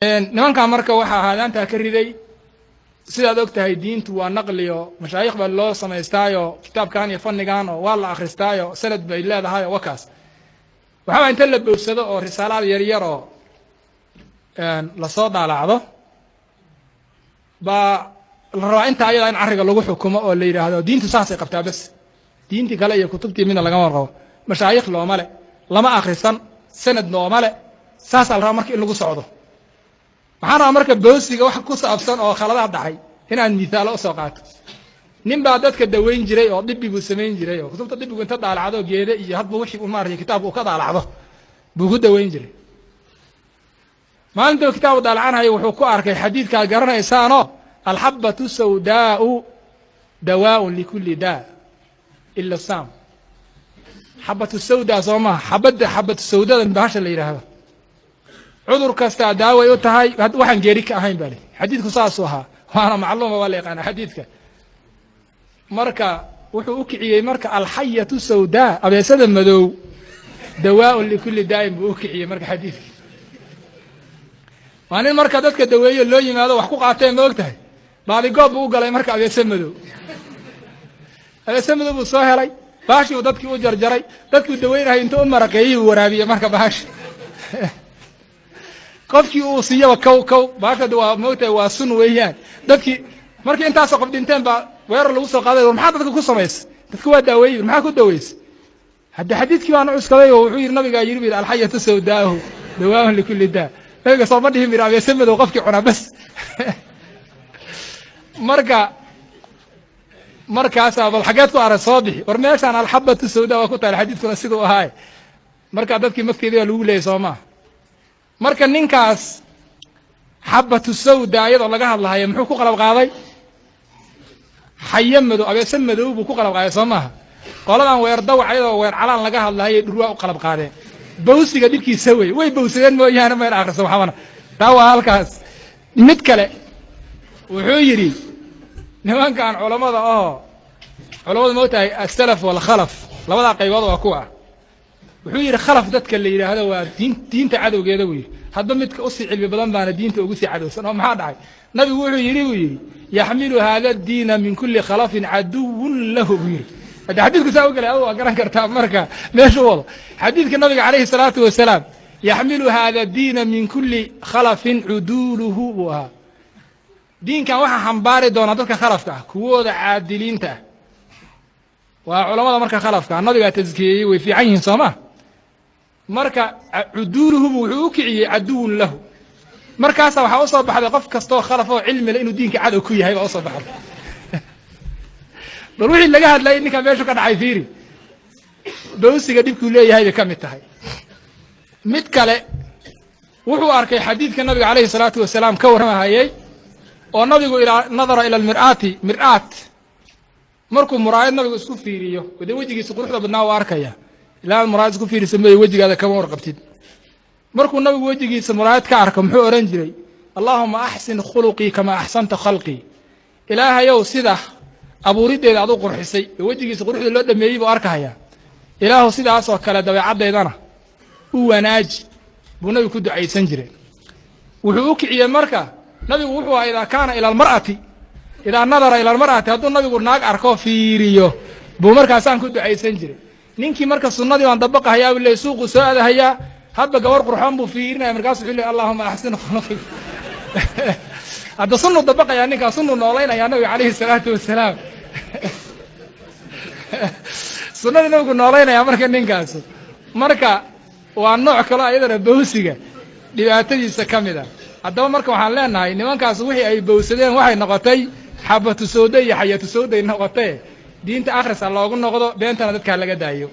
nimanka marka waxa ahaadaanta ka riday sidaad ogtahay diintu waa naqliyo mashaayikh baa loo samaystaayo kitaabkan iyo fannigan oo waa la akhristaayo sanad bay leedahay oo wakaas waxa inta la bowsado oo risaalaad yar yar oo la soo daalacdo ba la rabaa inta ayada in arriga lagu xukumo oo la yiraahdo diintu saasay qabtaa bas diintii kale iyo kutubtii midna laga warqabo mashaayikh looma le lama akhrisan sanad looma le saas la rabaa markii in lagu socdo waxaan marka boosiga wax ku saabsan oo khaladaad dhacay inaan miisaalo soo qaato nin baa dadka daweyn jiray oo dibbigu sameyn jiray oo kutubta dibbigu inta daalacdo geede iyo hadba wixii uu maariyay kitaab uu ka daalacdo buu ku daweyn jiray maalinta kitaab daalacanayo wuxuu ku arkay xadiidka garanaysaano alhabatu sawdaa'u dawaa'un likulli daa illa sam habatu sawdaa soma habatu sawdaa bahasha la yiraahdo cudur kasta daaway u tahay waxaan geeri ka ahayn baa xadiidku saas u ahaa waana macluuma waa la yaqaan xadiidka marka wuxuu u kiciyay marka alhayatu sawdaa abeesada madow dawaa'un likulli daa'im buu u kiciyay marka xadiidka waanin marka dadka daweeyo loo yimaado wax ku qaateen ma ogtahay baadi goob uu galay marka abeesa madow buu soo helay baashi uu dadkii u jarjaray dadkii daweynahay inta u maraqeeyay waraabiye marka baashi qofkii uu siiyay kow baashada waa moogtahay waa sun weeyaan dadkii markii intaas qof dhinteen ba weerar lagu soo qaaday maxaa dadka ku sameeyay dadku waa daweeyay maxaa ku daweeyay hadda xadiidkii waan cuskaday oo wuxuu yiri nabiga yiri alhayatu sawdaahu dawaa'un likulli daa nabiga soo madhihi miraabe samado qofkii cuna bas markaas bal xageed ku aray soo bixi war meeshan alhabatu sawdaa waa ku taal xadiidkuna sidoo ahaay marka dadkii mafkeedii lagu leeyay Soomaa marka ninkaas habatu sawdaa iyadoo laga hadlayo muxuu ku qalab qaaday xayamadu abeesa madow buu ku qalab qaaday Soomaa qoladan weer dawacayadoo weer calaan laga hadlayo dhurwa u qalab qaadeen bawsiga dibkiisa way bawsadeen mooyaane ma akhriso waxana taa waa halkaas mid kale wuxuu yiri nimankan culimada mootahay as-salaf wal khalaf labada qaybood waa kuwa wuxuu yiri khalaf dadka la yiraahdo waa diinta cadowgeeda weey hadba midka u sii cilmi badan baana diinta ugu sii cadowsan oo maxaa dhacay nabigu wuxuu yiri yaxmilu hada ad-diin min kulli khalafin aduwwun lahu hada xadiidku saa u galay oo garan kartaa marka meesha wado xadiidka nabiga kaleey salaatu wasalaam yaxmilu hada ad-diin min kulli khalafin uduluhu wa diinkan waxa xambaari doona dadka khalafka kuwooda caadiliinta waa culimada marka khalafka nabiga tazkiyay way fiican yihiin Soomaa marka uduluhu wuxuu u kiciyay aduun lahu markaas waxa uu soo baxday qof kasto khalaf oo cilmi leh inuu diinka cadow ku yahay baa soo baxday bal wixii laga hadlay ninka meesha ka dhacay fiiri dawsiga dibku leeyahay ka mid tahay mid kale wuxuu arkay xadiidka nabiga kaleey salaatu wasalaam ka warramay oo nabigu nadara ila mir'at markuu muraayad nabigu isku fiiriyo wada wajigiisa quruxda badnaa waa arkaya ilaa muraayad isku fiiriso ma wajigaada kama warqabtid markuu nabigu wajigiisa muraayad ka arko muxuu oran jiray allahumma ahsin khuluqi kama ahsanta khalqi ilaahayow sida abuurideeda adu qurxisay wajigiisa quruxda loo dhameeyay buu arkaya ilaahu sidaas oo kale dabeecadeedana u wanaaji buu nabigu ku ducaysan jiray wuxuu u kiciyay marka nabigu wuxuu ahaa idaa kaana ila almar'ati idaa nadara ila almar'ati hadduu nabigu naag arko fiiriyo buu markaasaan ku ducaysan jiray ninkii marka sunnadii waan dabaqahayaa buu leeyahay suuqu soo aadahayaa hadba gabar qurxoon buu fiirinaya markaas wuxuu leeyahay allahumma ahsin khuluqi hadda sunnu dabaqayaa ninkaa sunnu noolaynaya nabiga calayhi salaatu wasalaam sunnadii nabigu noolaynaya marka ninkaas marka waa nooc kale ayadana bawsiga dhibaatadiisa ka mid ah haddaba marka waxaan leenahay nimankaas wixii ay bowsadeen waxay noqotay habatu sawdaa iyo hayatu sawdaa noqotay diinta akhris loogu noqdo beentana dadka laga daayo